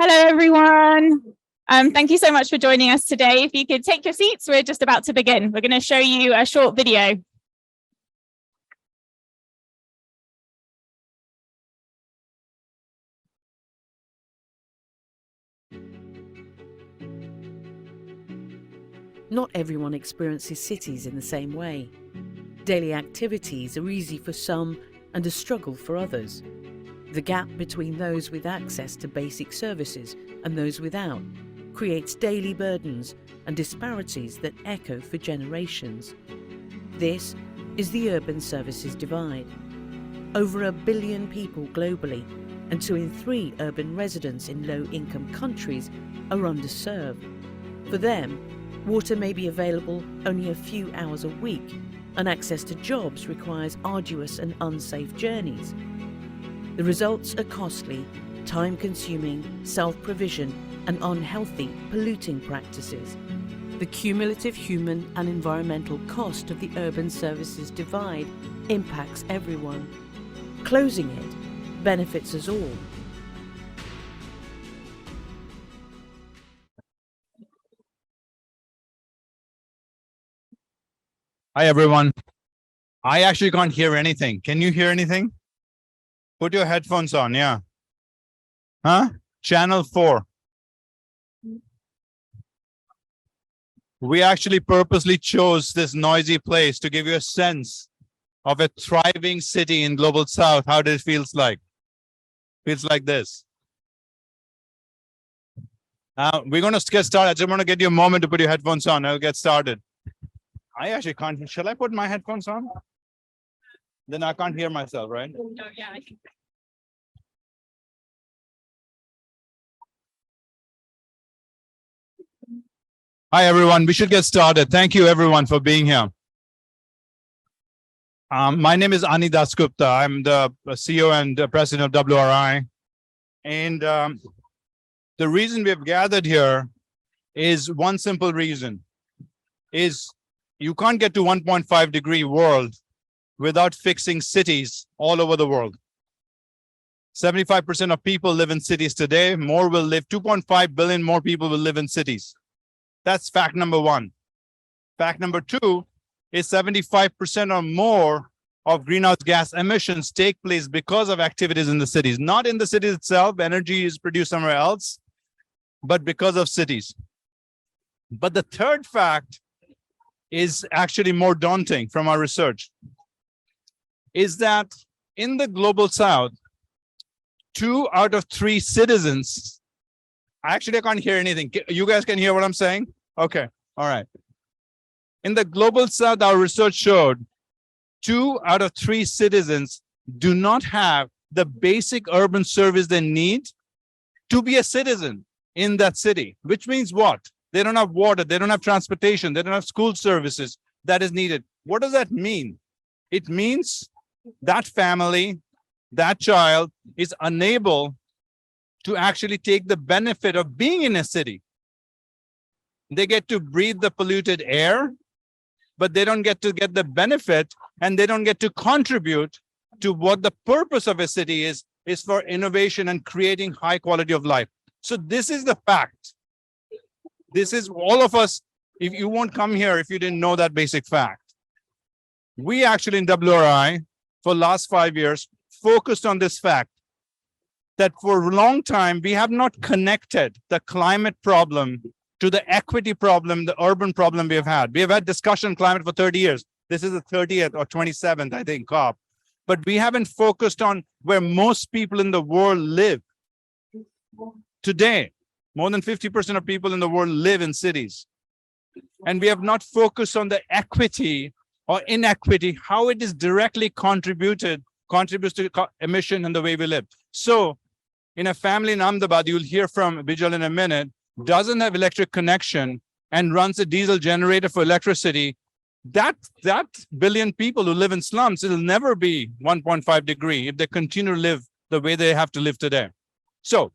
Hello, everyone. Thank you so much for joining us today. If you could take your seats, we're just about to begin. We're going to show you a short video. Not everyone experiences cities in the same way. Daily activities are easy for some and a struggle for others. The gap between those with access to basic services and those without creates daily burdens and disparities that echo for generations. This is the urban services divide. Over 1 billion people globally and 2 in 3 urban residents in low-income countries are underserved. For them, water may be available only a few hours a week, and access to jobs requires arduous and unsafe journeys. The results are costly, time-consuming, self-provision, and unhealthy, polluting practices. The cumulative human and environmental cost of the urban services divide impacts everyone. Closing it benefits us all. Hi, everyone. I actually can't hear anything. Can you hear anything? Put your headphones on, yeah. Huh? Channel 4. We actually purposely chose this noisy place to give you a sense of a thriving city in Global South. How it feels like. Feels like this. We're going to get started. I just want to get you a moment to put your headphones on. I'll get started. I actually can't. Shall I put my headphones on? Then I can't hear myself, right? No, yeah, I can. Hi, everyone. We should get started. Thank you, everyone, for being here. My name is Ani Dasgupta. I'm the CEO and president of WRI. And the reason we've gathered here is one simple reason, is you can't get to 1.5 degree world without fixing cities all over the world. 75% of people live in cities today. More will live, 2.5 billion more people will live in cities. That's fact number one. Fact number two is 75% or more of greenhouse gas emissions take place because of activities in the cities. Not in the city itself, energy is produced somewhere else, but because of cities. But the third fact is actually more daunting from our research, is that in the Global South, 2 out of 3 citizens, actually I can't hear anything. You guys can hear what I'm saying? Okay, all right. In the Global South, our research showed 2 out of 3 citizens do not have the basic urban service they need to be a citizen in that city, which means what? They don't have water, they don't have transportation, they don't have school services that is needed. What does that mean? It means that family, that child is unable to actually take the benefit of being in a city. They get to breathe the polluted air, but they don't get to get the benefit, and they don't get to contribute to what the purpose of a city is for innovation and creating high quality of life. So this is the fact. This is all of us. If you won't come here if you didn't know that basic fact. We actually in WRI for last 5 years focused on this fact, that for a long time we have not connected the climate problem to the equity problem, the urban problem we have had. We have had discussion climate for 30 years. This is the 30th or 27th, I think, COP. But we haven't focused on where most people in the world live. Today, more than 50% of people in the world live in cities. And we have not focused on the equity or inequity, how it is directly contributes to emission and the way we live. So in a family in Ahmedabad, you'll hear from Bijal in a minute, doesn't have electric connection and runs a diesel generator for electricity. That billion people who live in slums, it'll never be 1.5 degree if they continue to live the way they have to live today. So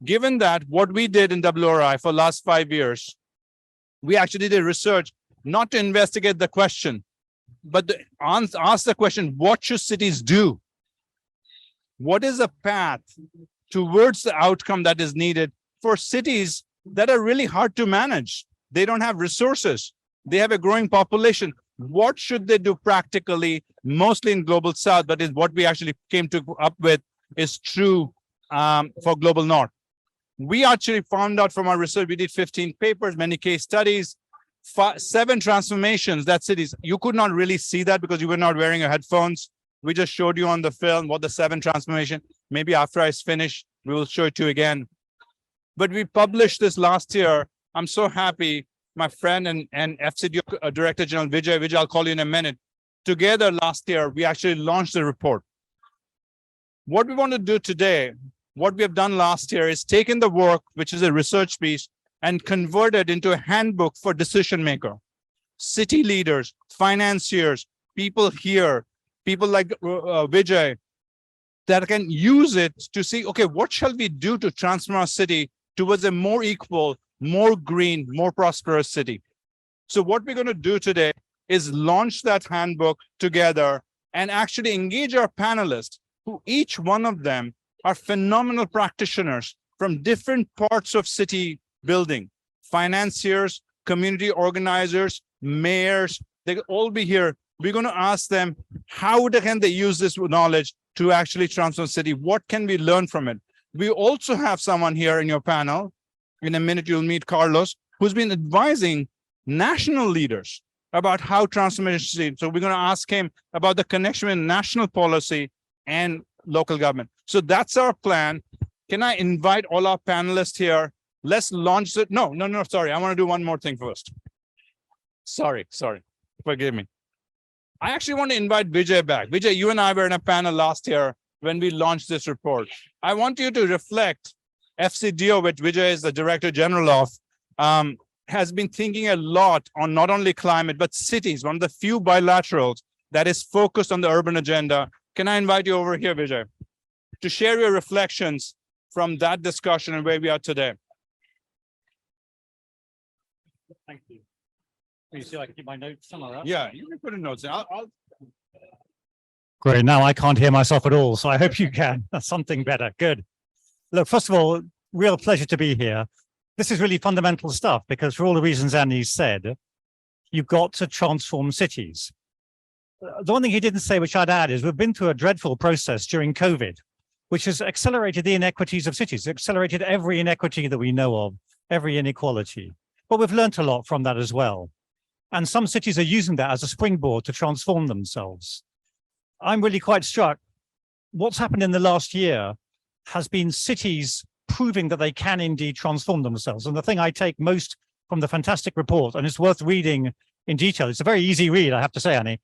given that, what we did in WRI for last 5 years, we actually did research not to investigate the question, but to ask the question, what should cities do? What is a path towards the outcome that is needed for cities that are really hard to manage. They don't have resources. They have a growing population. What should they do practically, mostly in global south, but is what we actually came up with is true for global north. We actually found out from our research, we did 15 papers, many case studies, 7 transformations that cities, you could not really see that because you were not wearing your headphones. We just showed you on the film what the 7 transformation, maybe after I finish, we will show it to you again. But we published this last year. I'm so happy. My friend and FCDO Director General Vijay, I'll call you in a minute. Together last year, we actually launched the report. What we want to do today, what we have done last year is taken the work, which is a research piece, and convert it into a handbook for decision maker, city leaders, financiers, people here, people like Vijay, that can use it to see, okay, what shall we do to transform our city towards a more equal, more green, more prosperous city? So what we're going to do today is launch that handbook together and actually engage our panelists, who each one of them are phenomenal practitioners from different parts of city building, financiers, community organizers, mayors, they will all be here. We're going to ask them, how can they use this knowledge to actually transform city? What can we learn from it? We also have someone here in your panel. In a minute, you'll meet Carlos, who's been advising national leaders about how transformation. So we're going to ask him about the connection with national policy and local government. So that's our plan. Can I invite all our panelists here? Let's launch it. No, sorry. I want to do one more thing first. Sorry. Forgive me. I actually want to invite Vijay back. Vijay, you and I were in a panel last year when we launched this report. I want you to reflect. FCDO, which Vijay is the Director General of, has been thinking a lot on not only climate, but cities, one of the few bilaterals that is focused on the urban agenda. Can I invite you over here, Vijay, to share your reflections from that discussion and where we are today? Thank you. Can you see I can keep my notes some of that? Yeah, you can put in notes. I'll... Great. Now I can't hear myself at all, so I hope you can. That's something better. Good. Look, first of all, real pleasure to be here. This is really fundamental stuff because for all the reasons Annie said, you've got to transform cities. The one thing he didn't say, which I'd add, is we've been through a dreadful process during COVID, which has accelerated the inequities of cities, accelerated every inequity that we know of, every inequality. But we've learned a lot from that as well. And some cities are using that as a springboard to transform themselves. I'm really quite struck. What's happened in the last year has been cities proving that they can indeed transform themselves. And the thing I take most from the fantastic report, and it's worth reading in detail, it's a very easy read, I have to say, Annie,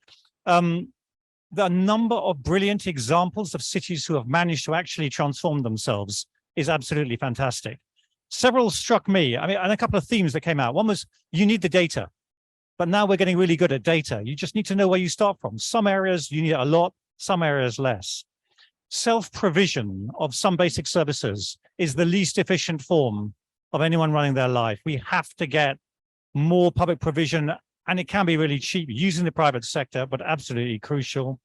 the number of brilliant examples of cities who have managed to actually transform themselves is absolutely fantastic. Several struck me, and a couple of themes that came out. One was you need the data, but now we're getting really good at data. You just need to know where you start from. Some areas you need a lot, some areas less. Self-provision of some basic services is the least efficient form of anyone running their life. We have to get more public provision, and it can be really cheap using the private sector, but absolutely crucial.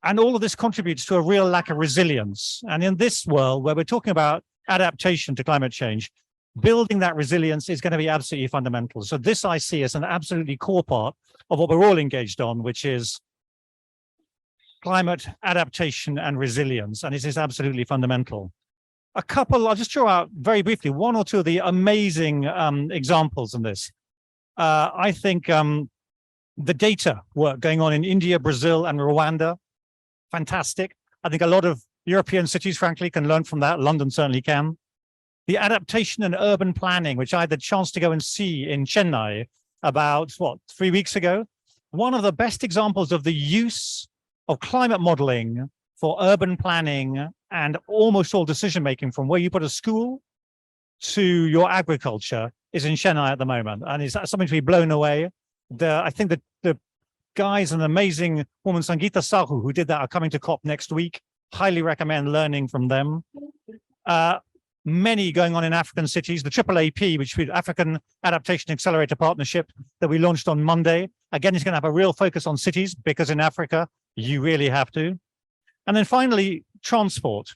And all of this contributes to a real lack of resilience. And in this world where we're talking about adaptation to climate change, building that resilience is going to be absolutely fundamental. So this I see as an absolutely core part of what we're all engaged on, which is climate adaptation and resilience. And it is absolutely fundamental. I'll just throw out very briefly one or two of the amazing examples in this. I think the data work going on in India, Brazil, and Rwanda, fantastic. I think a lot of European cities, frankly, can learn from that. London certainly can. The adaptation and urban planning, which I had the chance to go and see in Chennai about, 3 weeks ago. One of the best examples of the use of climate modeling for urban planning and almost all decision-making from where you put a school to your agriculture is in Chennai at the moment. And it's something to be blown away. I think that the guys, an amazing woman, Sangeeta Sahu, who did that, are coming to COP next week. Highly recommend learning from them. Many going on in African cities. The AAAP, which is African Adaptation Accelerator Partnership that we launched on Monday. Again, it's going to have a real focus on cities because in Africa, you really have to. And then finally, transport.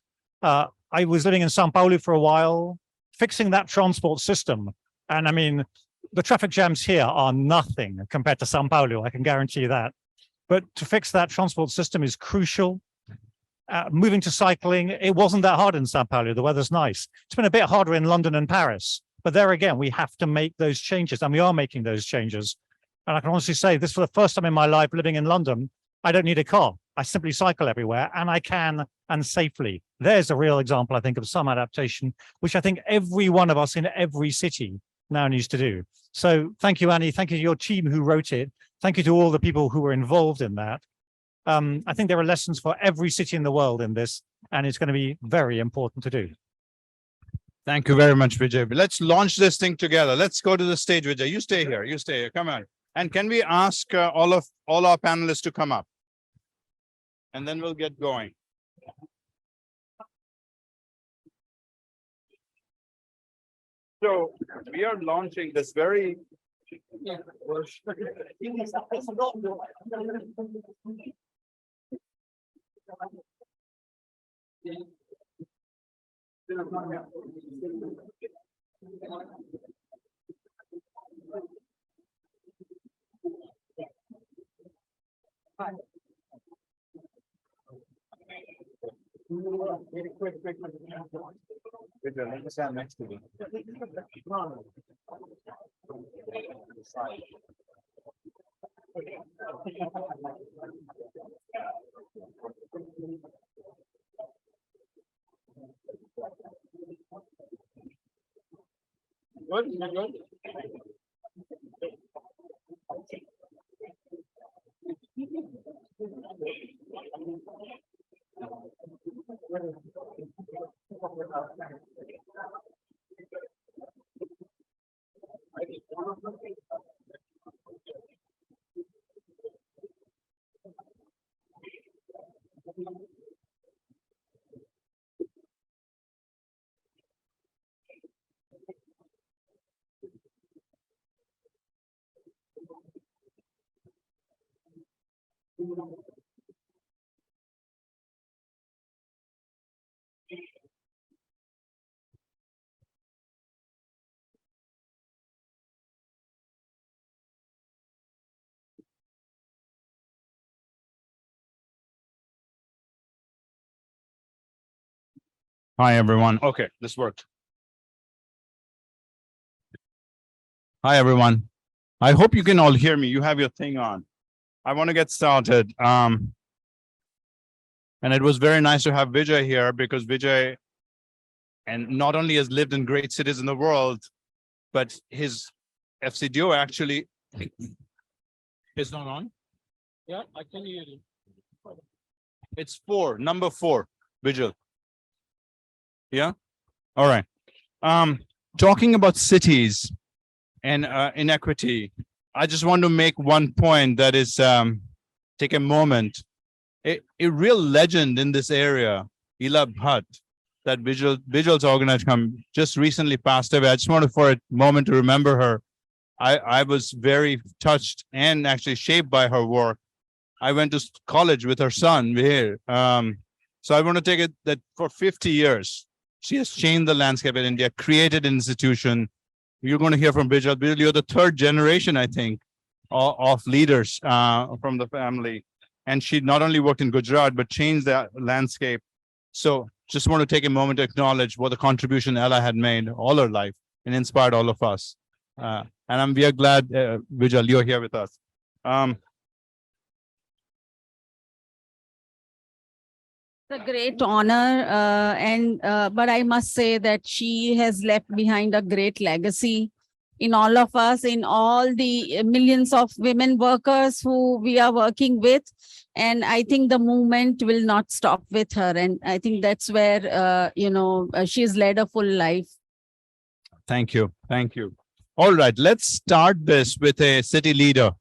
I was living in Sao Paulo for a while, fixing that transport system. And I mean, the traffic jams here are nothing compared to Sao Paulo, I can guarantee that. But to fix that transport system is crucial. Moving to cycling, it wasn't that hard in Sao Paulo. The weather's nice. It's been a bit harder in London and Paris. But there again, we have to make those changes, and we are making those changes. And I can honestly say this for the first time in my life living in London, I don't need a car. I simply cycle everywhere, and I can, and safely. There's a real example, I think, of some adaptation, which I think every one of us in every city now needs to do. So thank you, Annie. Thank you to your team who wrote it. Thank you to all the people who were involved in that. I think there are lessons for every city in the world in this, and it's going to be very important to do. Thank you very much, Vijay. Let's launch this thing together. Let's go to the stage, Vijay. You stay here. You stay here. Come on. And can we ask all our panelists to come up? And then we'll get going. So we are launching this very let me stand next to me. Good, good. Hi, everyone. Okay, this worked. Hi, everyone. I hope you can all hear me. You have your thing on. I want to get started. And it was very nice to have Vijay here because Vijay, and not only has lived in great cities in the world, but his FCDO actually is not on. Yeah, I can hear you. It's 4, number 4, Vijay. Yeah. All right. Talking about cities and inequity, I just want to make one point that is take a moment. A real legend in this area, Ila Bhatt, that visuals organized just recently passed away. I just wanted for a moment to remember her. I was very touched and actually shaped by her work. I went to college with her son here. So I want to take it that for 50 years, she has changed the landscape in India, created an institution. You're going to hear from Bijal. Bijal, you're the 3rd generation, I think, of leaders from the family. And she not only worked in Gujarat, but changed that landscape. So just want to take a moment to acknowledge what the contribution Ella had made all her life and inspired all of us. And we are glad, Bijal, you're here with us. A great honor, but I must say that she has left behind a great legacy in all of us, in all the millions of women workers who we are working with. And I think the movement will not stop with her. And I think that's where, she's led a full life. Thank you. Thank you. All right, let's start this with a city leader.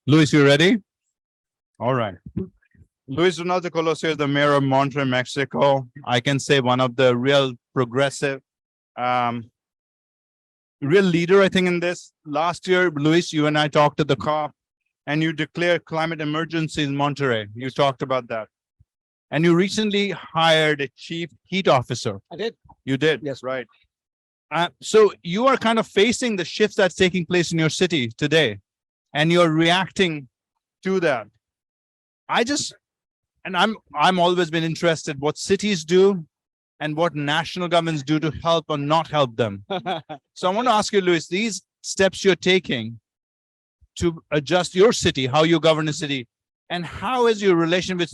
Luis, you ready? All right. Luis Ronaldo Colosio is the mayor of Monterrey, Mexico. I can say one of the real progressive, real leader, I think, in this. Last year, Luis, you and I talked at the COP, and you declared climate emergency in Monterrey. You talked about that. And you recently hired a chief heat officer. I did. You did? Yes. Right. So you are kind of facing the shifts that's taking place in your city today, and you're reacting to that. I'm always been interested what cities do and what national governments do to help or not help them. So I want to ask you, Luis, these steps you're taking to adjust your city, how you govern a city, and how is your relation with,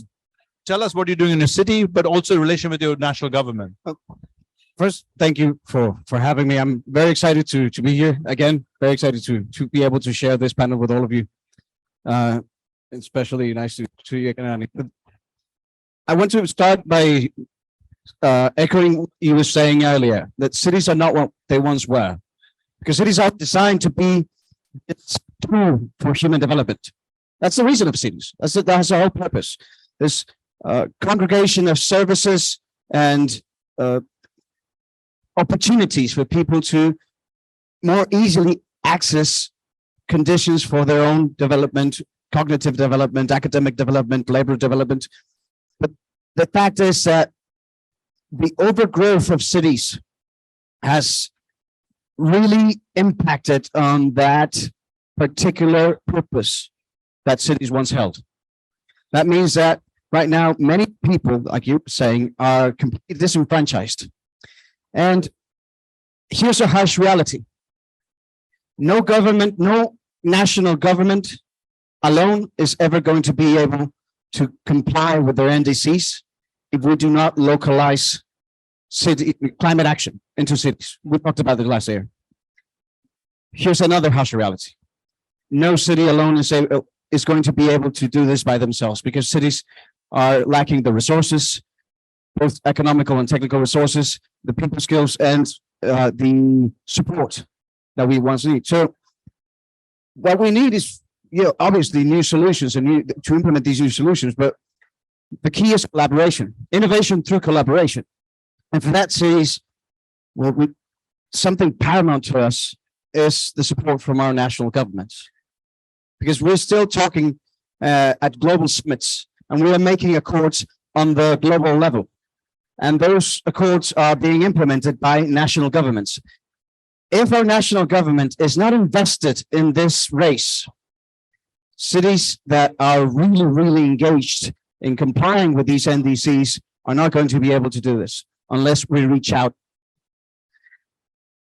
tell us what you're doing in your city, but also relation with your national government. First, thank you for having me. I'm very excited to be here again. Very excited to be able to share this panel with all of you. Especially nice to you, Kanani. I want to start by echoing what you were saying earlier, that cities are not what they once were, because cities are designed to be a tool for human development. That's the reason of cities. That's the whole purpose. This congregation of services and opportunities for people to more easily access conditions for their own development, cognitive development, academic development, labor development. But the fact is that the overgrowth of cities has really impacted on that particular purpose that cities once held. That means that right now, many people, like you were saying, are completely disenfranchised. And here's a harsh reality. No government, no national government alone is ever going to be able to comply with their NDCs if we do not localize climate action into cities. We talked about it last year. Here's another harsh reality. No city alone is going to be able to do this by themselves, because cities are lacking the resources, both economical and technical resources, the people skills, and the support that we once need. So what we need is, obviously new solutions and to implement these new solutions, but the key is collaboration, innovation through collaboration. And for that, cities, something paramount to us is the support from our national governments, because we're still talking at global summits, and we are making accords on the global level. And those accords are being implemented by national governments. If our national government is not invested in this race, cities that are really, really engaged in complying with these NDCs are not going to be able to do this unless we reach out.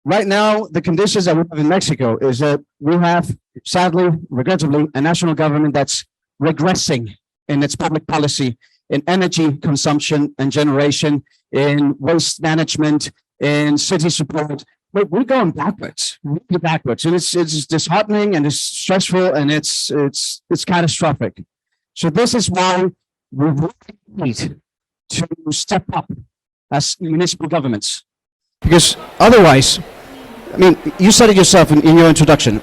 Right now, the conditions that we have in Mexico is that we have, sadly, regrettably, a national government that's regressing in its public policy, in energy consumption and generation, in waste management, in city support. We're going backwards, really backwards, and it's disheartening, and it's stressful, and it's catastrophic. So this is why we really need to step up as municipal governments, because otherwise, I mean, you said it yourself in your introduction.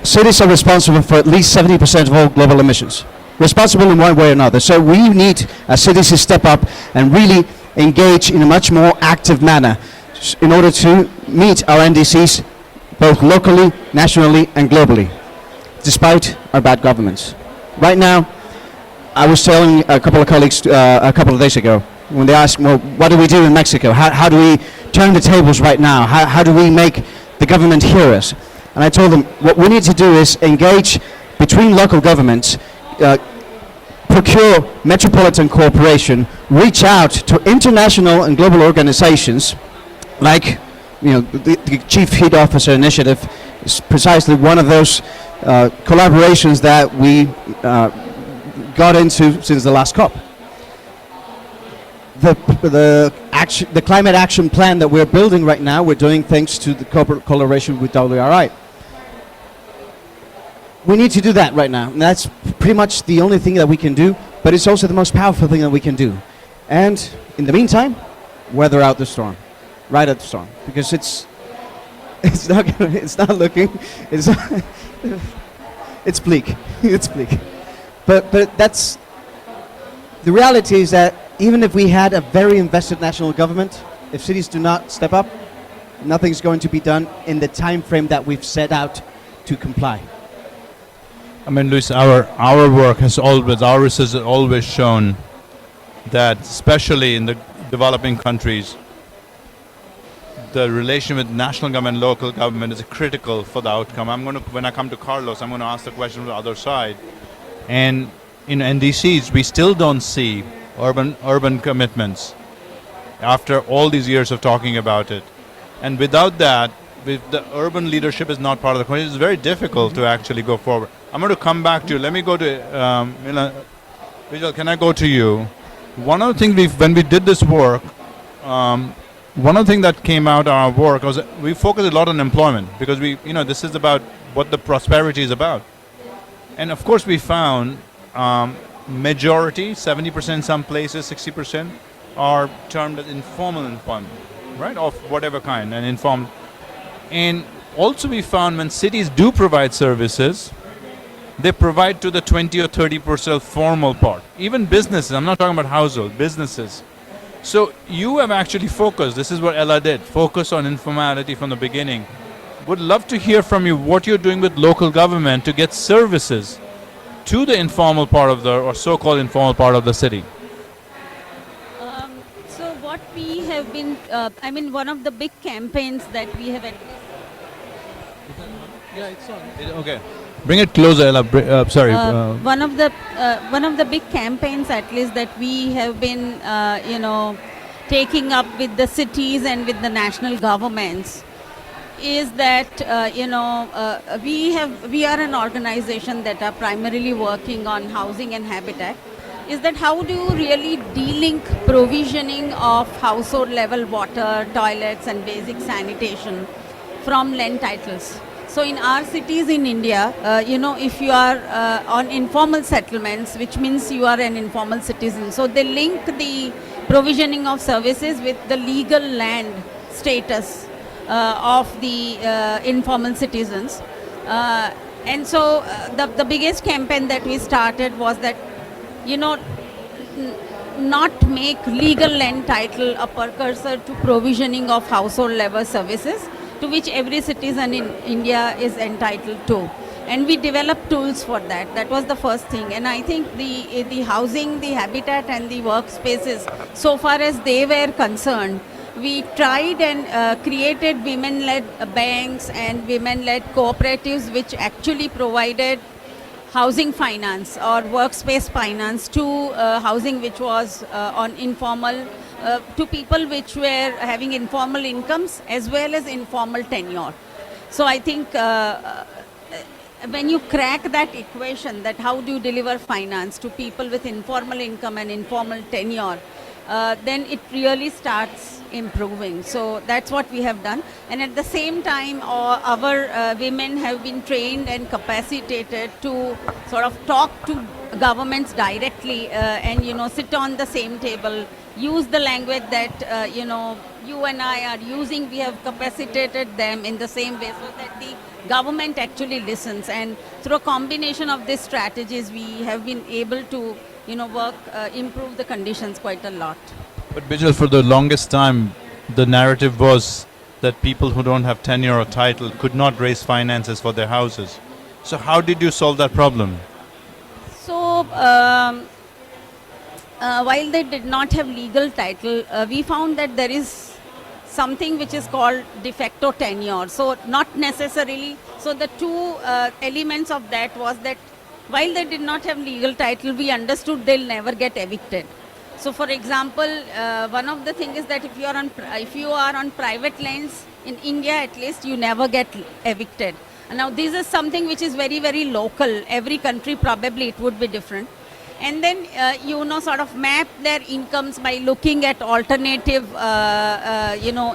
Cities are responsible for at least 70% of all global emissions, responsible in one way or another. So we need as cities to step up and really engage in a much more active manner in order to meet our NDCs, both locally, nationally, and globally, despite our bad governments. Right now, I was telling a couple of colleagues a couple of days ago, when they asked, well, what do we do in Mexico? How do we turn the tables right now? How do we make the government hear us? And I told them, what we need to do is engage between local governments, procure metropolitan cooperation, reach out to international and global organizations, like the Chief Heat Officer Initiative is precisely one of those collaborations that we got into since the last COP. The climate action plan that we're building right now, we're doing thanks to the corporate collaboration with WRI. We need to do that right now, and that's pretty much the only thing that we can do, but it's also the most powerful thing that we can do. And in the meantime, weather out the storm, ride out the storm, because it's not looking, it's bleak, it's bleak. But that's, the reality is that even if we had a very invested national government, if cities do not step up, nothing's going to be done in the time frame that we've set out to comply. I mean, Luis, our work has always, our research has always shown that especially in the developing countries, the relation with national government, local government is critical for the outcome. When I come to Carlos, I'm going to ask the question from the other side. And in NDCs, we still don't see urban commitments after all these years of talking about it. And without that, with the urban leadership is not part of the question, it's very difficult to actually go forward. I'm going to come back to you. Let me go to Vijay, can I go to you? One of the things when we did this work, one of the things that came out of our work was that we focused a lot on employment because this is about what the prosperity is about. And of course we found majority, 70% in some places, 60% are termed as informal employment, right? Of whatever kind, and informal. And also we found when cities do provide services, they provide to the 20 or 30% formal part. Even businesses, I'm not talking about household, businesses. So you have actually focused, this is what Ella did, focus on informality from the beginning. Would love to hear from you what you're doing with local government to get services to the informal part of or so-called informal part of the city. So what we have been, one of the big campaigns that we have. Yeah, it's on. Okay. Bring it closer, Ella. Sorry. One of the big campaigns, at least, that we have been, taking up with the cities and with the national governments, is that we are an organization that are primarily working on housing and habitat. Is that how do you really de-link provisioning of household level water, toilets, and basic sanitation from land titles? So in our cities in India, if you are on informal settlements, which means you are an informal citizen, so they link the provisioning of services with the legal land status of the informal citizens. And so the biggest campaign that we started was that, not make legal land title a precursor to provisioning of household level services, to which every citizen in India is entitled to. And we developed tools for that. That was the first thing. And I think the housing, the habitat and the workspaces, so far as they were concerned, we tried and created women-led banks and women-led cooperatives which actually provided housing finance or workspace finance to housing which was on informal, to people which were having informal incomes as well as informal tenure. So I think when you crack that equation, that how do you deliver finance to people with informal income and informal tenure, then it really starts improving. So that's what we have done. And at the same time, our women have been trained and capacitated to sort of talk to governments directly and, sit on the same table, use the language that, you and I are using. We have capacitated them in the same way so that the government actually listens. And through a combination of these strategies, we have been able to, improve the conditions quite a lot. But Bijal, for the longest time, the narrative was that people who don't have tenure or title could not raise finances for their houses. So how did you solve that problem? So, while they did not have legal title, we found that there is something which is called de facto tenure. So not necessarily, so the two elements of that was that while they did not have legal title, we understood they'll never get evicted. So for example, one of the things is that if you are on private lands, in India at least, you never get evicted. And now this is something which is very, very local. Every country probably it would be different. And then, sort of map their incomes by looking at alternative,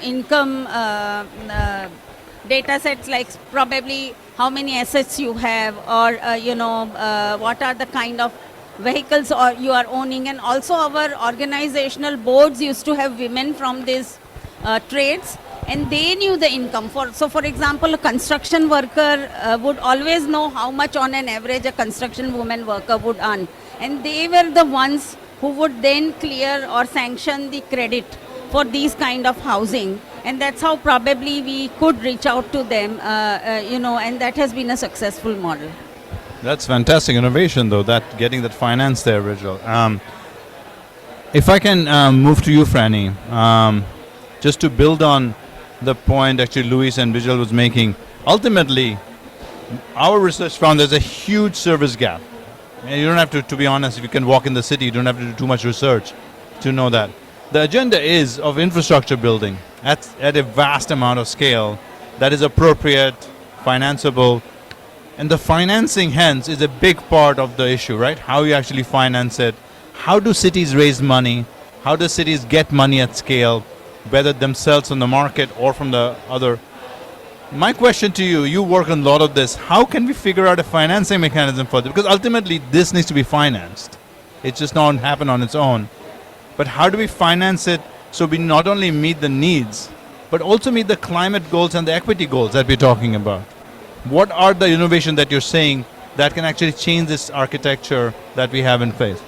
income data sets, like probably how many assets you have, or, what are the kind of vehicles or you are owning. And also our organizational boards used to have women from these trades, and they knew the income. So for example, a construction worker would always know how much on an average a construction woman worker would earn. And they were the ones who would then clear or sanction the credit for these kind of housing. And that's how probably we could reach out to them, and that has been a successful model. That's fantastic innovation, though, that getting that finance there, Vijal. If I can move to you, Franny, just to build on the point actually Luis and Vijay was making, ultimately, our research found there's a huge service gap. And you don't have to be honest, if you can walk in the city, you don't have to do too much research to know that. The agenda is of infrastructure building at a vast amount of scale that is appropriate, financeable, and the financing hence is a big part of the issue, right? How you actually finance it. How do cities raise money? How do cities get money at scale, whether themselves on the market or from the other? My question to you, you work on a lot of this. How can we figure out a financing mechanism for this? Because ultimately this needs to be financed. It's just not happen on its own. But how do we finance it so we not only meet the needs, but also meet the climate goals and the equity goals that we're talking about? What are the innovation that you're saying that can actually change this architecture that we have in place?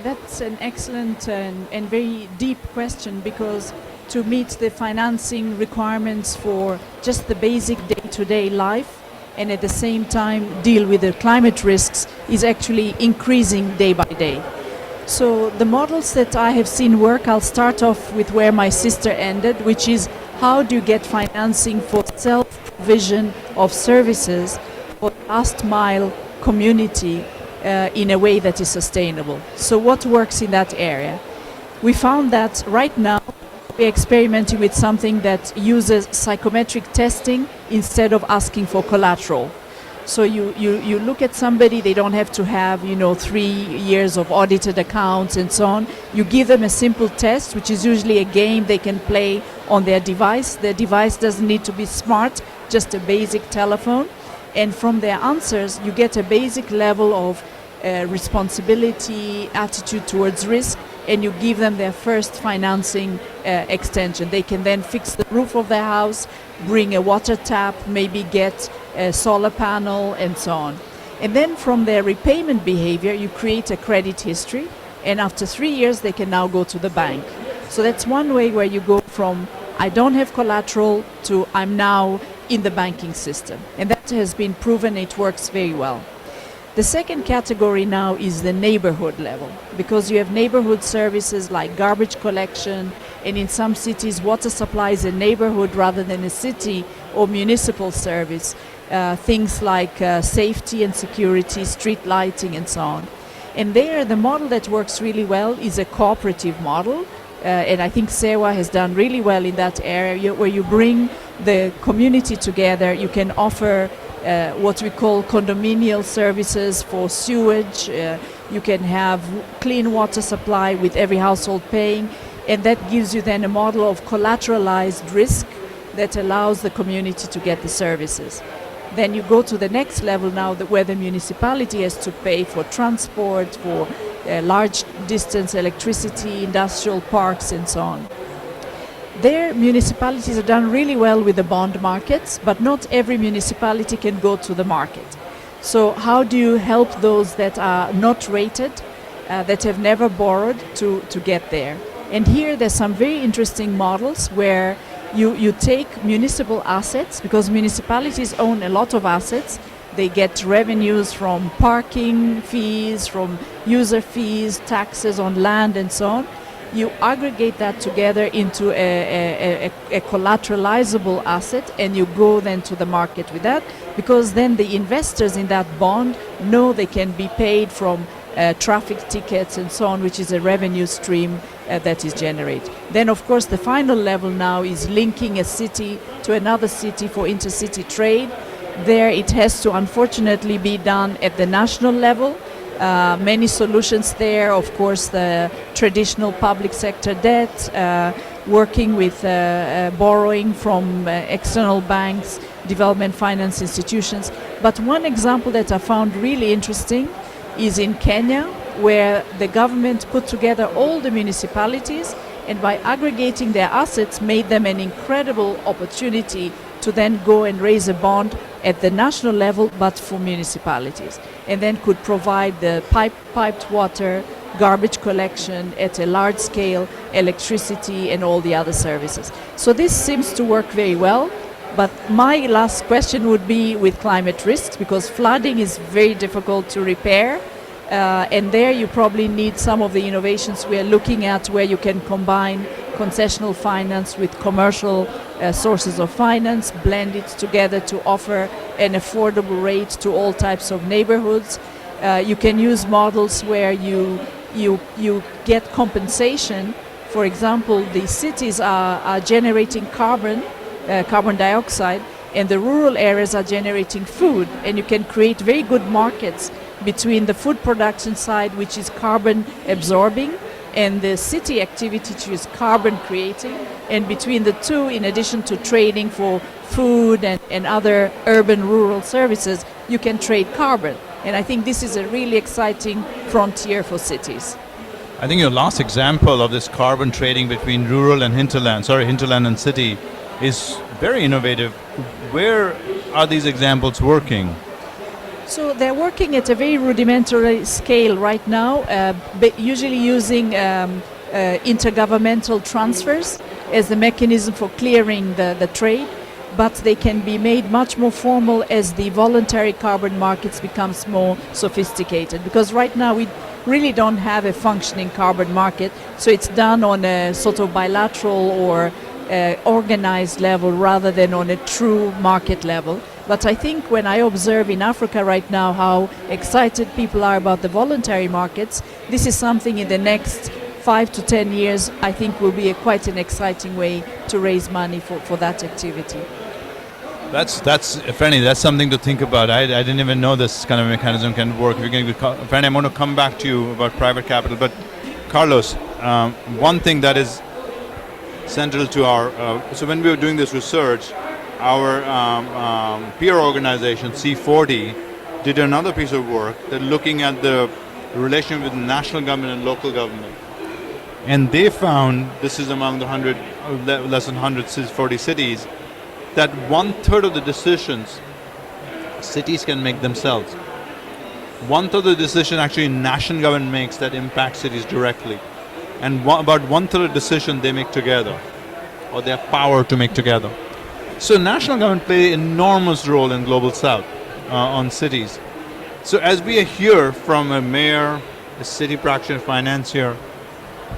That's an excellent and very deep question, because to meet the financing requirements for just the basic day-to-day life and at the same time deal with the climate risks is actually increasing day by day. So the models that I have seen work, I'll start off with where my sister ended, which is how do you get financing for self-provision of services for last mile community in a way that is sustainable. So what works in that area? We found that right now we're experimenting with something that uses psychometric testing instead of asking for collateral. So you look at somebody, they don't have to have 3 years of audited accounts and so on. You give them a simple test, which is usually a game they can play on their device. Their device doesn't need to be smart, just a basic telephone. And from their answers, you get a basic level of responsibility, attitude towards risk, and you give them their first financing extension. They can then fix the roof of their house, bring a water tap, maybe get a solar panel, and so on. And then from their repayment behavior, you create a credit history, and after 3 years, they can now go to the bank. So that's one way where you go from I don't have collateral to I'm now in the banking system. And that has been proven, it works very well. The second category now is the neighborhood level, because you have neighborhood services like garbage collection, and in some cities water supply is a neighborhood rather than a city or municipal service. Things like safety and security, street lighting and so on. And there the model that works really well is a cooperative model, and I think Sewa has done really well in that area where you bring the community together. You can offer what we call condominial services for sewage. You can have clean water supply with every household paying, and that gives you then a model of collateralized risk that allows the community to get the services. Then you go to the next level now, where the municipality has to pay for transport, for large distance electricity, industrial parks and so on. Their municipalities have done really well with the bond markets, but not every municipality can go to the market. So how do you help those that are not rated, that have never borrowed to get there? And here there's some very interesting models where you take municipal assets, because municipalities own a lot of assets. They get revenues from parking fees, from user fees, taxes on land and so on. You aggregate that together into a collateralizable asset, and you go then to the market with that, because then the investors in that bond know they can be paid from traffic tickets and so on, which is a revenue stream that is generated. Then of course the final level now is linking a city to another city for intercity trade. There it has to unfortunately be done at the national level. Many solutions there, of course, the traditional public sector debt, working with borrowing from external banks, development finance institutions. But one example that I found really interesting is in Kenya, where the government put together all the municipalities, and by aggregating their assets made them an incredible opportunity to then go and raise a bond at the national level, but for municipalities, and then could provide the piped water, garbage collection at a large scale, electricity and all the other services. So this seems to work very well. But my last question would be with climate risks, because flooding is very difficult to repair. And there you probably need some of the innovations we are looking at, where you can combine concessional finance with commercial sources of finance, blend it together to offer an affordable rate to all types of neighborhoods. You can use models where you get compensation. For example, the cities are generating carbon dioxide, and the rural areas are generating food, and you can create very good markets between the food production side, which is carbon absorbing, and the city activity, which is carbon creating. And between the two, in addition to trading for food and other urban rural services, you can trade carbon. And I think this is a really exciting frontier for cities. I think your last example of this carbon trading between rural and hinterland and city, is very innovative. Where are these examples working? So they're working at a very rudimentary scale right now, but usually using intergovernmental transfers as the mechanism for clearing the trade, but they can be made much more formal as the voluntary carbon markets becomes more sophisticated. Because right now we really don't have a functioning carbon market, so it's done on a sort of bilateral or organized level rather than on a true market level. But I think when I observe in Africa right now how excited people are about the voluntary markets, this is something in the next 5 to 10 years I think will be quite an exciting way to raise money for that activity. That's Franny, that's something to think about. I didn't even know this kind of mechanism can work. Franny, I'm going to come back to you about private capital, but Carlos, one thing that is central to our, so when we were doing this research, our peer organization, C40, did another piece of work that looking at the relation with national government and local government. And they found, this is among the less than 140 cities, that 1/3 of the decisions cities can make themselves. 1/3 of the decision actually national government makes that impact cities directly. And about 1/3 of the decision they make together, or they have power to make together. So national government play an enormous role in Global South on cities. So as we hear from a mayor, a city practitioner, financier,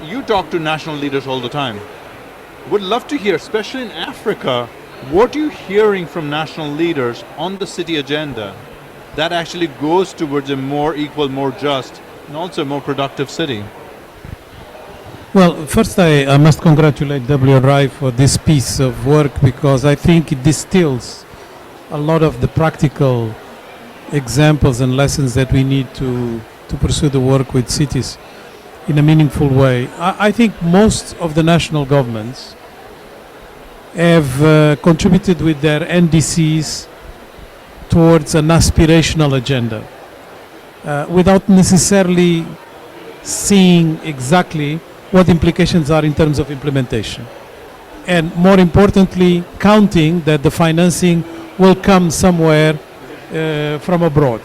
you talk to national leaders all the time. Would love to hear, especially in Africa, what are you hearing from national leaders on the city agenda that actually goes towards a more equal, more just, and also a more productive city? Well, first I must congratulate WRI for this piece of work, because I think it distills a lot of the practical examples and lessons that we need to pursue the work with cities in a meaningful way. I think most of the national governments have contributed with their NDCs towards an aspirational agenda without necessarily seeing exactly what implications are in terms of implementation. And more importantly, counting that the financing will come somewhere from abroad.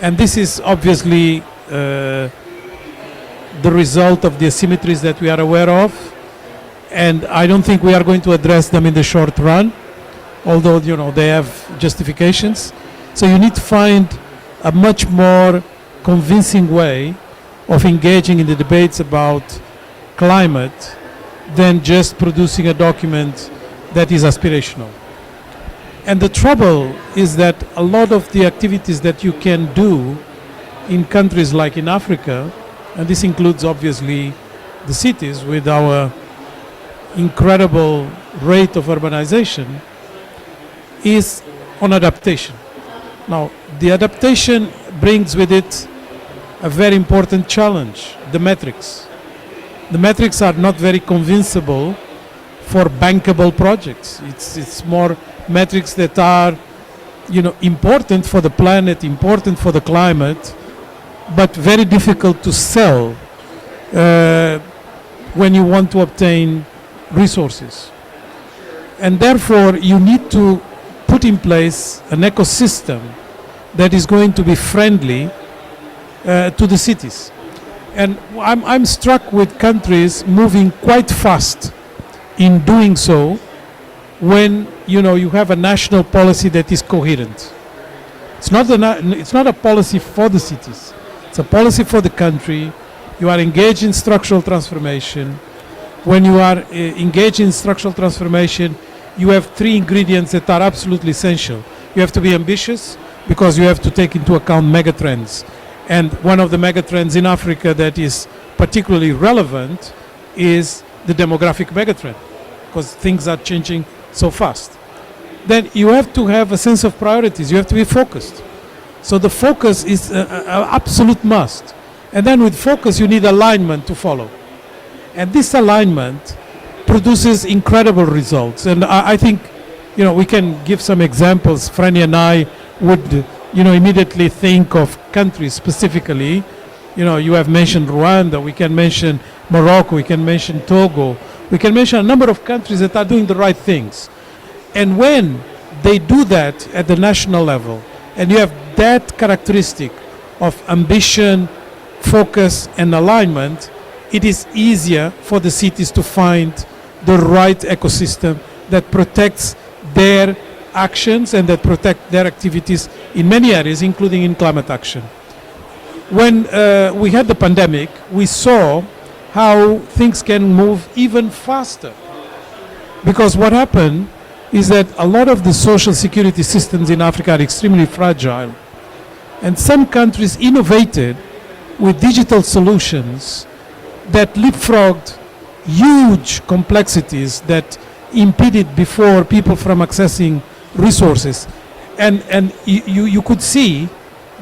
And this is obviously the result of the asymmetries that we are aware of. And I don't think we are going to address them in the short run, although, you know, they have justifications. So you need to find a much more convincing way of engaging in the debates about climate than just producing a document that is aspirational. And the trouble is that a lot of the activities that you can do in countries like in Africa, and this includes obviously the cities with our incredible rate of urbanization, is on adaptation. Now, the adaptation brings with it a very important challenge, the metrics. The metrics are not very convincible for bankable projects. It's more metrics that are, you know, important for the planet, important for the climate, but very difficult to sell when you want to obtain resources. And therefore, you need to put in place an ecosystem that is going to be friendly to the cities. And I'm struck with countries moving quite fast in doing so when, you know, you have a national policy that is coherent. It's not a policy for the cities. It's a policy for the country. You are engaged in structural transformation. When you are engaged in structural transformation, you have three ingredients that are absolutely essential. You have to be ambitious because you have to take into account megatrends. And one of the megatrends in Africa that is particularly relevant is the demographic megatrend, because things are changing so fast. Then you have to have a sense of priorities. You have to be focused. So the focus is an absolute must. And then with focus, you need alignment to follow. And this alignment produces incredible results. And I think, we can give some examples. Franny and I would, immediately think of countries specifically. You have mentioned Rwanda, we can mention Morocco, we can mention Togo, we can mention a number of countries that are doing the right things. And when they do that at the national level, and you have that characteristic of ambition, focus, and alignment, it is easier for the cities to find the right ecosystem that protects their actions and that protect their activities in many areas, including in climate action. When we had the pandemic, we saw how things can move even faster. Because what happened is that a lot of the social security systems in Africa are extremely fragile. And some countries innovated with digital solutions that leapfrogged huge complexities that impeded before people from accessing resources. And you could see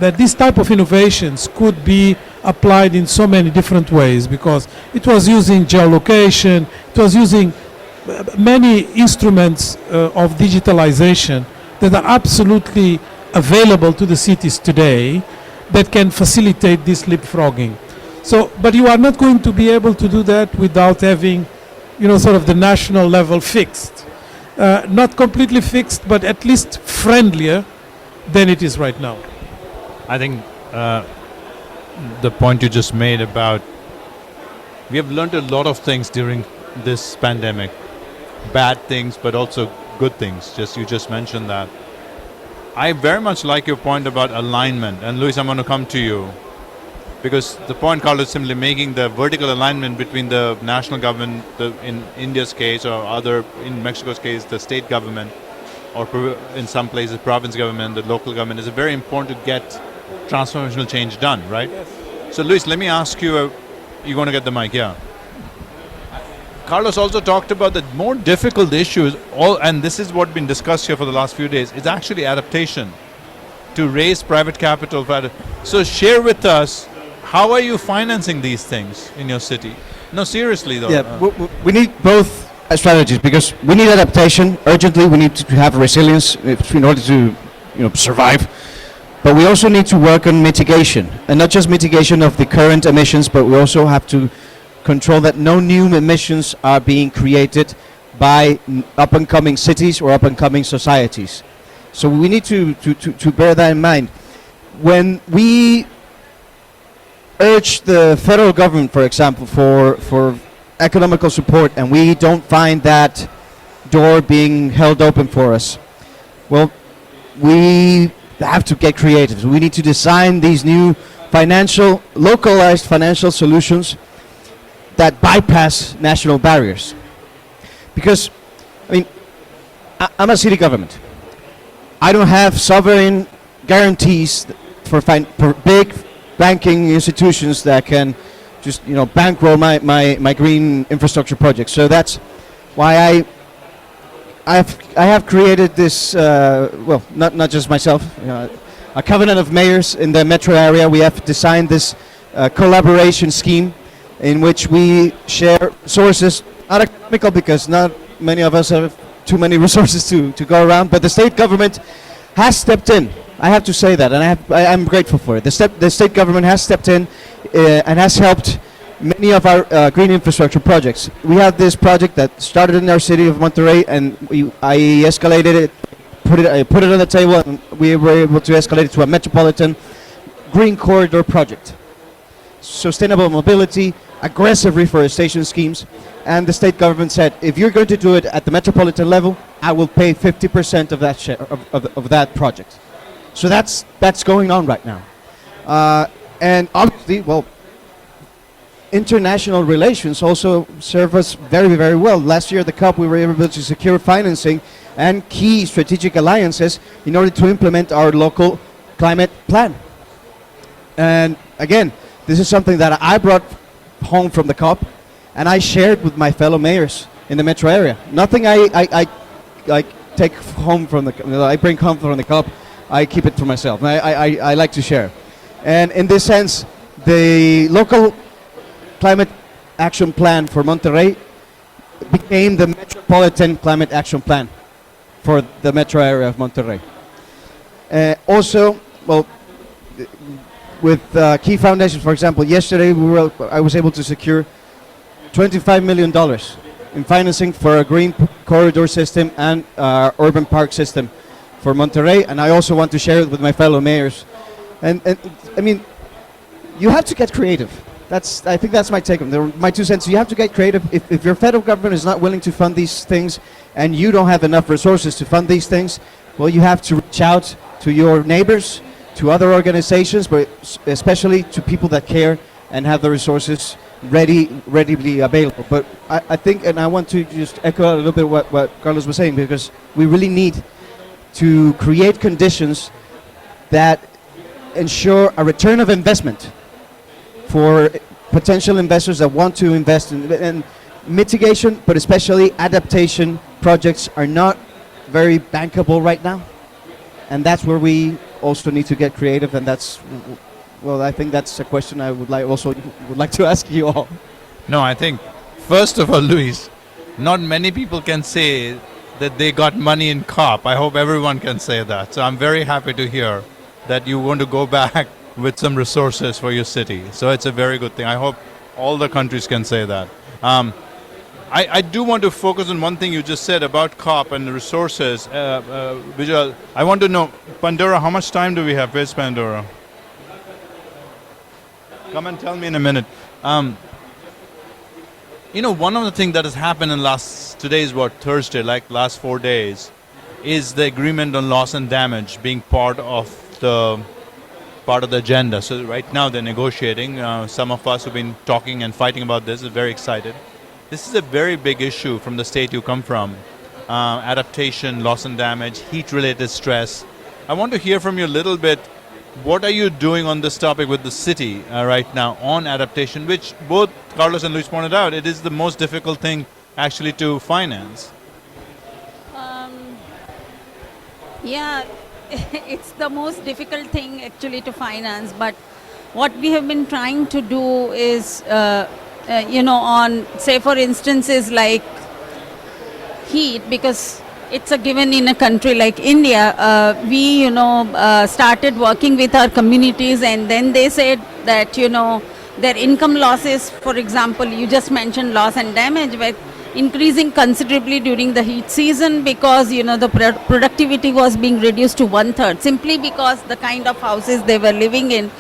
that this type of innovations could be applied in so many different ways, because it was using geolocation, it was using many instruments of digitalization that are absolutely available to the cities today that can facilitate this leapfrogging. So, but you are not going to be able to do that without having, sort of the national level fixed. Not completely fixed, but at least friendlier than it is right now. I think the point you just made about we have learned a lot of things during this pandemic, bad things, but also good things. You just mentioned that. I very much like your point about alignment. And Luis, I'm going to come to you, because the point Carlos is simply making, the vertical alignment between the national government, in India's case, or in Mexico's case, the state government, or in some places, province government, the local government, is very important to get transformational change done, right? Yes. So Luis, let me ask you, you're going to get the mic, yeah. Carlos also talked about the more difficult issues, and this is what's been discussed here for the last few days, is actually adaptation, to raise private capital. So share with us, how are you financing these things in your city? No, seriously though. Yeah, we need both strategies, because we need adaptation urgently. We need to have resilience in order to survive. But we also need to work on mitigation, and not just mitigation of the current emissions, but we also have to control that no new emissions are being created by up-and-coming cities or up-and-coming societies. So we need to bear that in mind. When we urge the federal government, for example, for economical support, and we don't find that door being held open for us, well, we have to get creative. We need to design these new localized financial solutions that bypass national barriers. Because, I'm a city government. I don't have sovereign guarantees for big banking institutions that can just, bankroll my green infrastructure projects. So that's why I have created this, not just myself, a covenant of mayors in the metro area. We have designed this collaboration scheme in which we share sources, not economical, because not many of us have too many resources to go around, but the state government has stepped in. I have to say that, and I'm grateful for it. The state government has stepped in and has helped many of our green infrastructure projects. We have this project that started in our city of Monterrey, and I escalated it, I put it on the table, and we were able to escalate it to a metropolitan green corridor project. Sustainable mobility, aggressive reforestation schemes, and the state government said, if you're going to do it at the metropolitan level, I will pay 50% of that share of that project. So that's going on right now. And obviously, well, international relations also serve us very, very well. Last year at the COP, we were able to secure financing and key strategic alliances in order to implement our local climate plan. And again, this is something that I brought home from the COP, and I shared with my fellow mayors in the metro area. Nothing I take home from I bring home from the COP, I keep it for myself. I like to share. And in this sense, the local climate action plan for Monterrey became the metropolitan climate action plan for the metro area of Monterrey. Also, well, with key foundations, for example, yesterday I was able to secure $25 million in financing for a green corridor system and urban park system for Monterrey, and I also want to share it with my fellow mayors. And I mean, you have to get creative. I think that's my take on it. My 2 cents. You have to get creative. If your federal government is not willing to fund these things, and you don't have enough resources to fund these things, well, you have to reach out to your neighbors, to other organizations, but especially to people that care and have the resources readily available. But I think, and I want to just echo a little bit what Carlos was saying, because we really need to create conditions that ensure a return of investment for potential investors that want to invest in mitigation, but especially adaptation projects are not very bankable right now. And that's where we also need to get creative, and that's, well, I think that's a question I would like to ask you all. No, I think, first of all, Luis, not many people can say that they got money in COP. I hope everyone can say that. So I'm very happy to hear that you want to go back with some resources for your city. So it's a very good thing. I hope all the countries can say that. I do want to focus on one thing you just said about COP and the resources. Vijay, I want to know, Pandora, how much time do we have? Where's Pandora? Come and tell me in a minute. You know, one of the things that has happened in today is what, Thursday, like last 4 days, is the agreement on loss and damage being part of the agenda. So right now they're negotiating. Some of us who've been talking and fighting about this are very excited. This is a very big issue from the state you come from. Adaptation, loss and damage, heat-related stress. I want to hear from you a little bit. What are you doing on this topic with the city right now on adaptation, which both Carlos and Luis pointed out, it is the most difficult thing actually to finance? Yeah, it's the most difficult thing actually to finance. But what we have been trying to do is, on, say, for instances like heat, because it's a given in a country like India. We, started working with our communities, and then they said that, their income losses, for example, you just mentioned loss and damage, were increasing considerably during the heat season because, the productivity was being reduced to 1/3, simply because the kind of houses they were living in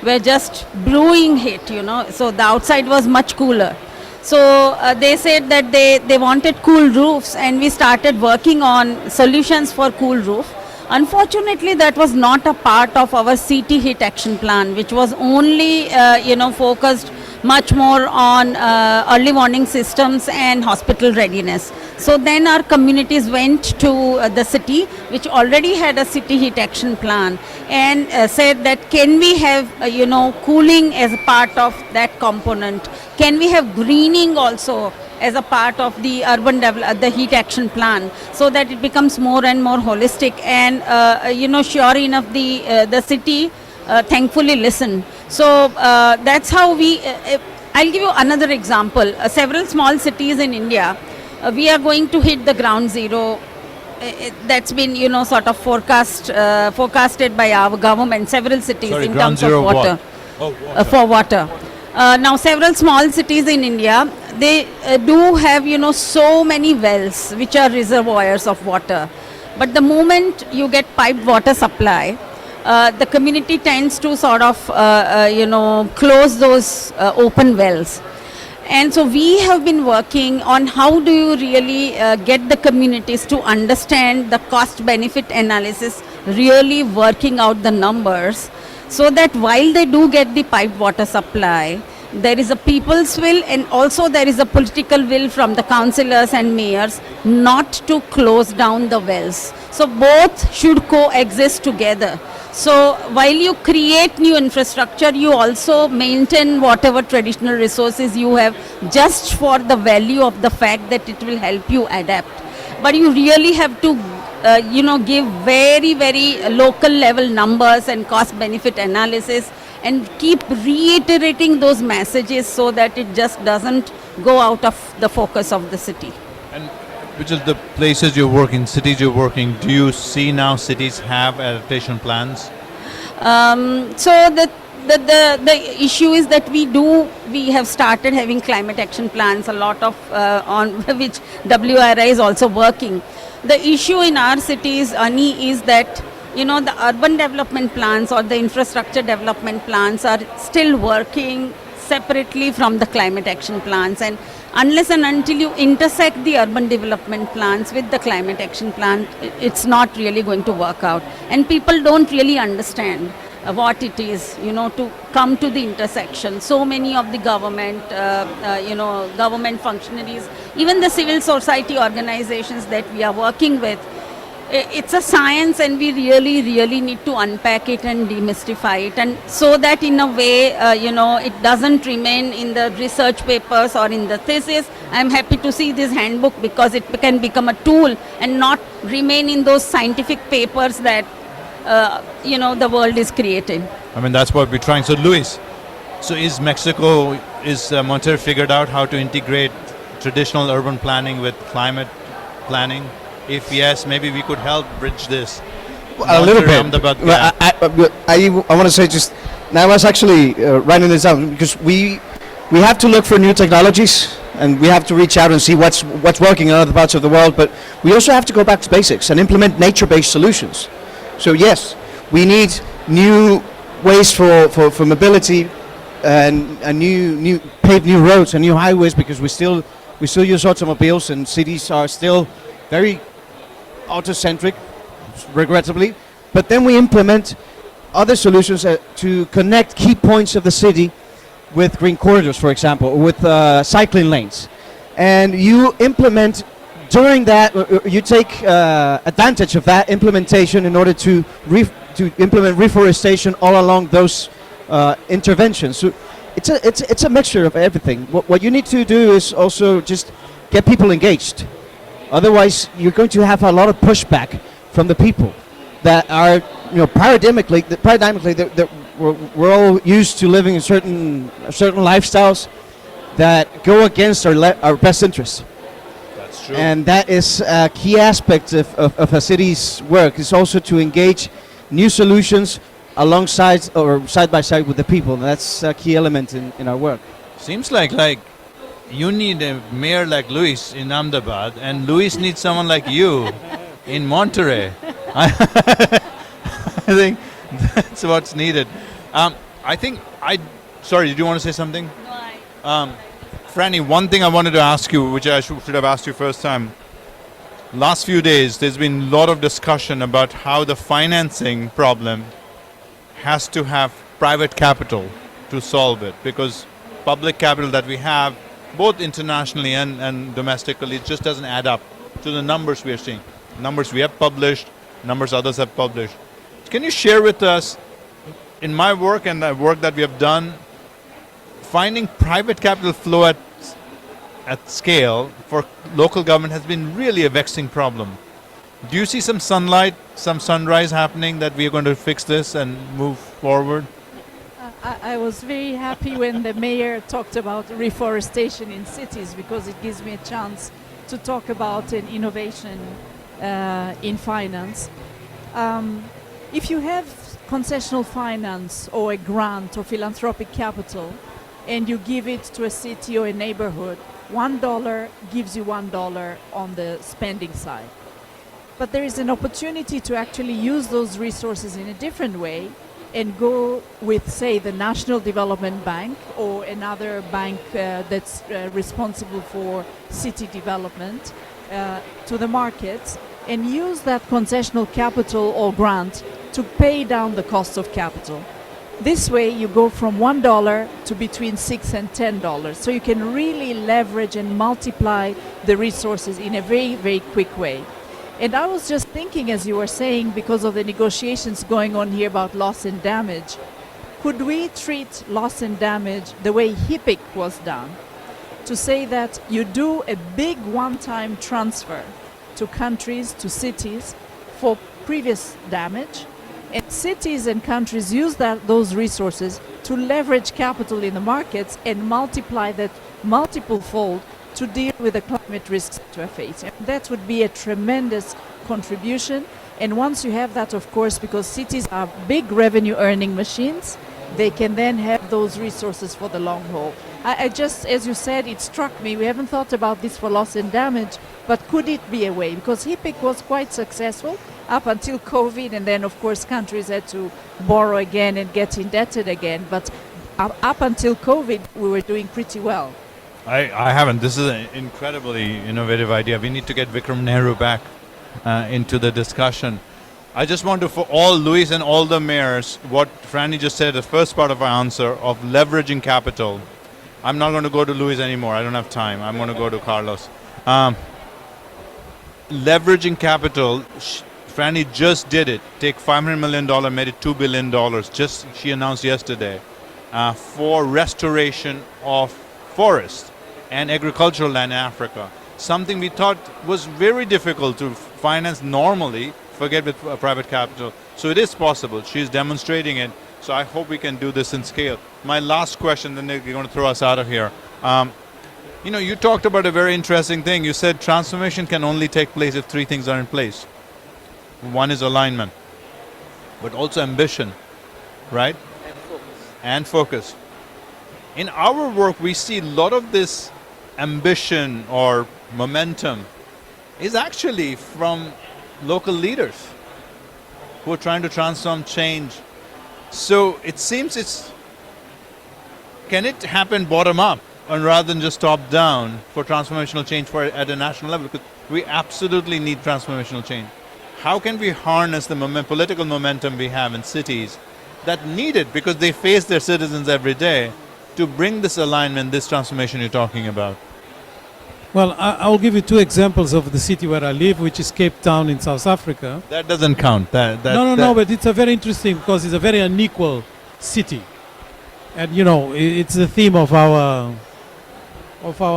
were just brewing heat, so the outside was much cooler. So they said that they wanted cool roofs, and we started working on solutions for cool roof. Unfortunately, that was not a part of our city heat action plan, which was only, focused much more on early warning systems and hospital readiness. So then our communities went to the city, which already had a city heat action plan, and said that can we have, cooling as a part of that component? Can we have greening also as a part of the urban the heat action plan, so that it becomes more and more holistic? And sure enough, the city thankfully listened. So that's how we. I'll give you another example. Several small cities in India, we are going to hit the ground zero. That's been sort of forecasted by our government. Several cities in terms of water. For water. Now, several small cities in India, they do have, so many wells, which are reservoirs of water. But the moment you get piped water supply, the community tends to sort of, close those open wells. And so we have been working on how do you really get the communities to understand the cost-benefit analysis, really working out the numbers, so that while they do get the piped water supply, there is a people's will and also there is a political will from the councillors and mayors not to close down the wells. So both should coexist together. So while you create new infrastructure, you also maintain whatever traditional resources you have just for the value of the fact that it will help you adapt. But you really have to give very, very local level numbers and cost benefit analysis and keep reiterating those messages so that it just doesn't go out of the focus of the city. And which is the places you work in, cities you're working, do you see now cities have adaptation plans? So the issue is that we have started having climate action plans, a lot of on which WRI is also working. The issue in our cities, Ani, is that the urban development plans or the infrastructure development plans are still working separately from the climate action plans, and unless and until you intersect the urban development plans with the climate action plan, it's not really going to work out. And people don't really understand what it is, to come to the intersection. So many of the government, government functionaries, even the civil society organizations that we are working with, it's a science and we really, really need to unpack it and demystify it. And so that in a way, it doesn't remain in the research papers or in the thesis. I'm happy to see this handbook because it can become a tool and not remain in those scientific papers that, the world is creating. I mean, that's what we're trying. So, Luis, is Monterrey figured out how to integrate traditional urban planning with climate planning? If yes, maybe we could help bridge this. A little bit. Well, I want to say just, and I was actually writing this down because we have to look for new technologies and we have to reach out and see what's working in other parts of the world, but we also have to go back to basics and implement nature-based solutions. So yes, we need new ways for mobility and paved new roads and new highways because we still use automobiles and cities are still very auto-centric, regrettably. But then we implement other solutions to connect key points of the city with green corridors, for example, or with cycling lanes. And you implement during that, you take advantage of that implementation in order to implement reforestation all along those interventions. So it's a mixture of everything. What you need to do is also just get people engaged. Otherwise, you're going to have a lot of pushback from the people that are, paradigmically, we're all used to living in certain lifestyles that go against our best interests. That's true. And that is a key aspect of a city's work, is also to engage new solutions alongside or side by side with the people. And that's a key element in our work. Seems like you need a mayor like Luis in Ahmedabad, and Luis needs someone like you in Monterrey. I think that's what's needed. Sorry, did you want to say something? No, Franny, one thing I wanted to ask you, which I should have asked you first time. Last few days, there's been a lot of discussion about how the financing problem has to have private capital to solve it, because public capital that we have, both internationally and domestically, it just doesn't add up to the numbers we are seeing. Numbers we have published, numbers others have published. Can you share with us, in my work and the work that we have done, finding private capital flow at scale for local government has been really a vexing problem. Do you see some sunlight, some sunrise happening that we are going to fix this and move forward? I was very happy when the mayor talked about reforestation in cities, because it gives me a chance to talk about an innovation in finance. If you have concessional finance or a grant or philanthropic capital and you give it to a city or a neighborhood, $1 gives you $1 on the spending side. But there is an opportunity to actually use those resources in a different way and go with, say, the National Development Bank or another bank that's responsible for city development to the markets, and use that concessional capital or grant to pay down the cost of capital. This way you go from $1 to between $6 and $10. So you can really leverage and multiply the resources in a very, very quick way. And I was just thinking, as you were saying, because of the negotiations going on here about loss and damage, could we treat loss and damage the way HIPIC was done? To say that you do a big one-time transfer to countries, to cities, for previous damage, and cities and countries use those resources to leverage capital in the markets and multiply that multiple fold to deal with the climate risks that we're facing. That would be a tremendous contribution. And once you have that, of course, because cities are big revenue earning machines, they can then have those resources for the long haul. I just, as you said, it struck me, we haven't thought about this for loss and damage, but could it be a way? Because HIPIC was quite successful up until COVID, and then of course countries had to borrow again and get indebted again. But up until COVID, we were doing pretty well. I haven't. This is an incredibly innovative idea. We need to get Vikram Nehru back into the discussion. I just want to, for all Luis and all the mayors, what Franny just said, the first part of our answer of leveraging capital. I'm not going to go to Luis anymore. I don't have time. I'm going to go to Carlos. Leveraging capital, Franny just did it. Take $500 million, made it $2 billion. Just, she announced yesterday, for restoration of forests and agricultural land in Africa. Something we thought was very difficult to finance normally, forget with private capital. So it is possible. She's demonstrating it. So I hope we can do this in scale. My last question, then they're going to throw us out of here. You know, you talked about a very interesting thing. You said transformation can only take place if three things are in place. One is alignment, but also ambition, right? And focus. In our work, we see a lot of this ambition or momentum is actually from local leaders who are trying to transform, change. So it seems can it happen bottom up and rather than just top down for transformational change at a national level? Because we absolutely need transformational change. How can we harness the political momentum we have in cities that need it because they face their citizens every day to bring this alignment, this transformation you're talking about? Well, I'll give you two examples of the city where I live, which is Cape Town in South Africa. That doesn't count. No, but it's a very interesting because it's a very unequal city. And you know, it's the theme of our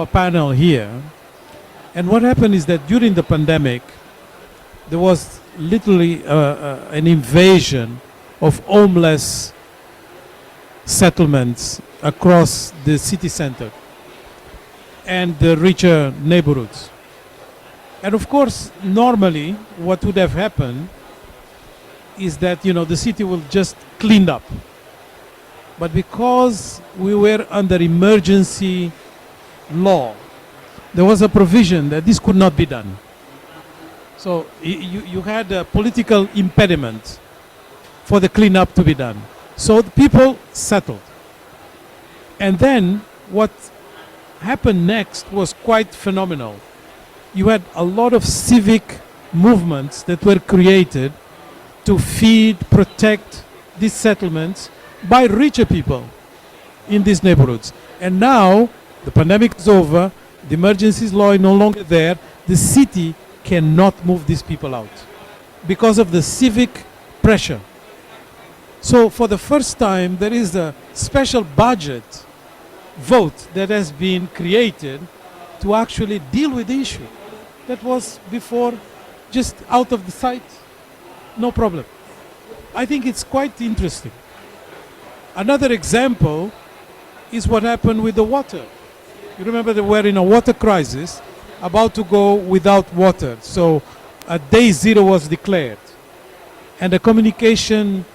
panel here. And what happened is that during the pandemic, there was literally an invasion of homeless settlements across the city center and the richer neighborhoods. And of course, normally what would have happened is that, you know, the city will just clean up. But because we were under emergency law, there was a provision that this could not be done. So you had a political impediment for the cleanup to be done. So the people settled. And then what happened next was quite phenomenal. You had a lot of civic movements that were created to feed, protect these settlements by richer people in these neighborhoods. And now the pandemic is over, the emergency law is no longer there, the city cannot move these people out because of the civic pressure. So for the first time, there is a special budget vote that has been created to actually deal with the issue. That was before just out of the sight, no problem. I think it's quite interesting. Another example is what happened with the water. You remember they were in a water crisis, about to go without water. So day zero was declared. And a communication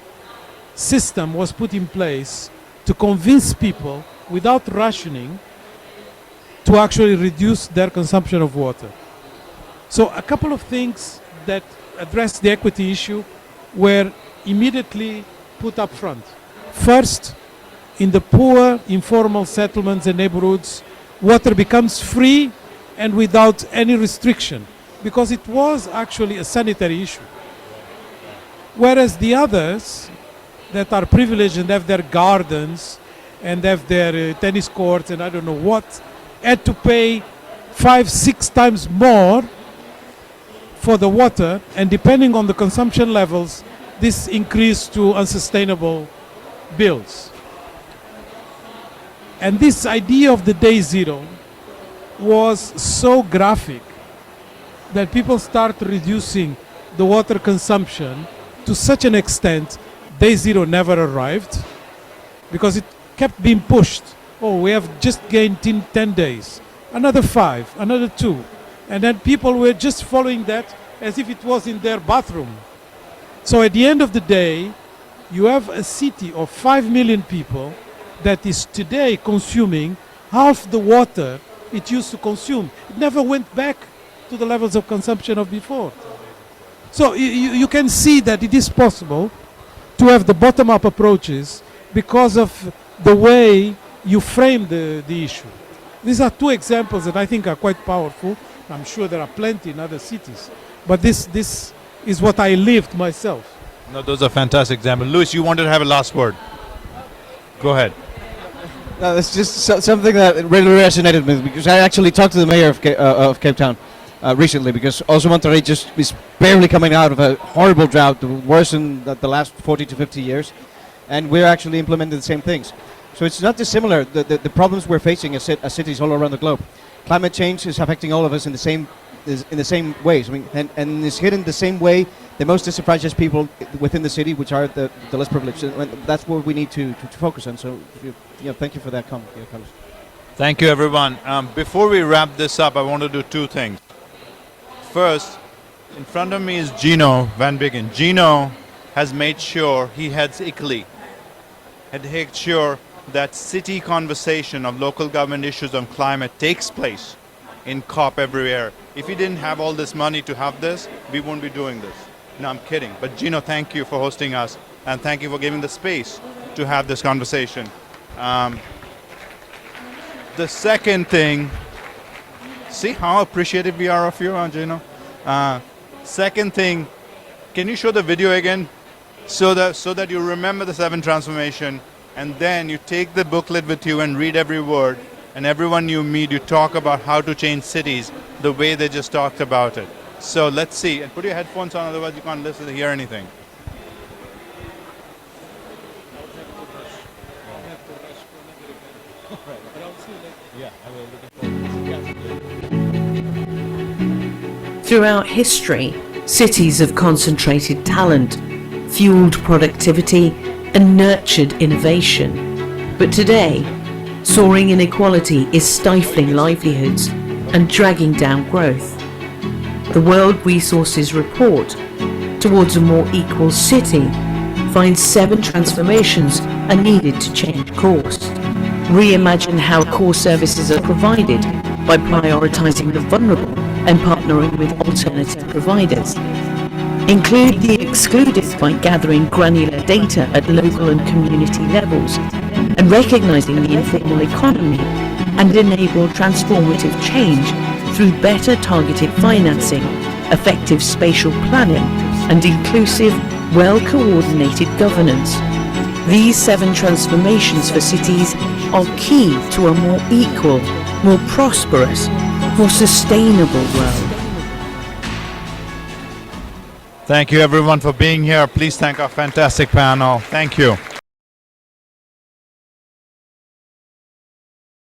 system was put in place to convince people without rationing to actually reduce their consumption of water. So a couple of things that address the equity issue were immediately put up front. First, in the poor, informal settlements and neighborhoods, water becomes free and without any restriction because it was actually a sanitary issue. Whereas the others, that are privileged and have their gardens and have their tennis courts and I don't know what, had to pay 5-6 times more for the water, and depending on the consumption levels, this increased to unsustainable bills. And this idea of the day zero was so graphic that people start reducing the water consumption to such an extent day zero never arrived, because it kept being pushed. Oh, we have just gained 10 days, another 5, another 2. And then people were just following that as if it was in their bathroom. So at the end of the day, you have a city of 5 million people that is today consuming half the water it used to consume. It never went back to the levels of consumption of before. So you can see that it is possible to have the bottom-up approaches because of the way you frame the issue. These are 2 examples that I think are quite powerful. I'm sure there are plenty in other cities, but this is what I lived myself. No, those are fantastic examples. Louis, you wanted to have a last word. Go ahead. No, it's just something that really resonated with me, because I actually talked to the mayor of Cape Town recently, because also Monterrey just is barely coming out of a horrible drought, worse than the last 40 to 50 years, and we're actually implementing the same things. So it's not dissimilar, the problems we're facing as cities all around the globe. Climate change is affecting all of us in the same ways. I mean, and it's hitting the same way the most disenfranchised people within the city, which are the less privileged. And that's what we need to focus on. So, thank you for that comment, Carlos. Thank you, everyone. Before we wrap this up, I want to do 2 things. First, in front of me is Gino Van Biggen. Gino has made sure, he heads Equitable, had made sure that city conversation of local government issues on climate takes place in COP everywhere. If we didn't have all this money to have this, we wouldn't be doing this. No, I'm kidding. But Gino, thank you for hosting us, and thank you for giving the space to have this conversation. The second thing, see how appreciative we are of you, Gino? Second thing, can you show the video again so that you remember the 7 transformation, and then you take the booklet with you and read every word, and everyone you meet, you talk about how to change cities the way they just talked about it. So let's see, and put your headphones on, otherwise you can't listen to hear anything. Throughout history, cities have concentrated talent, fueled productivity, and nurtured innovation. But today, soaring inequality is stifling livelihoods and dragging down growth. The World Resources Report Towards a More Equal City finds 7 transformations are needed to change course. Reimagine how core services are provided by prioritising the vulnerable and partnering with alternative providers. Include the excluded by gathering granular data at local and community levels and recognising the informal economy, and enable transformative change through better targeted financing, effective spatial planning, and inclusive, well-coordinated governance. These 7 transformations for cities are key to a more equal, more prosperous, more sustainable world. Thank you, everyone, for being here. Please thank our fantastic panel. Thank you.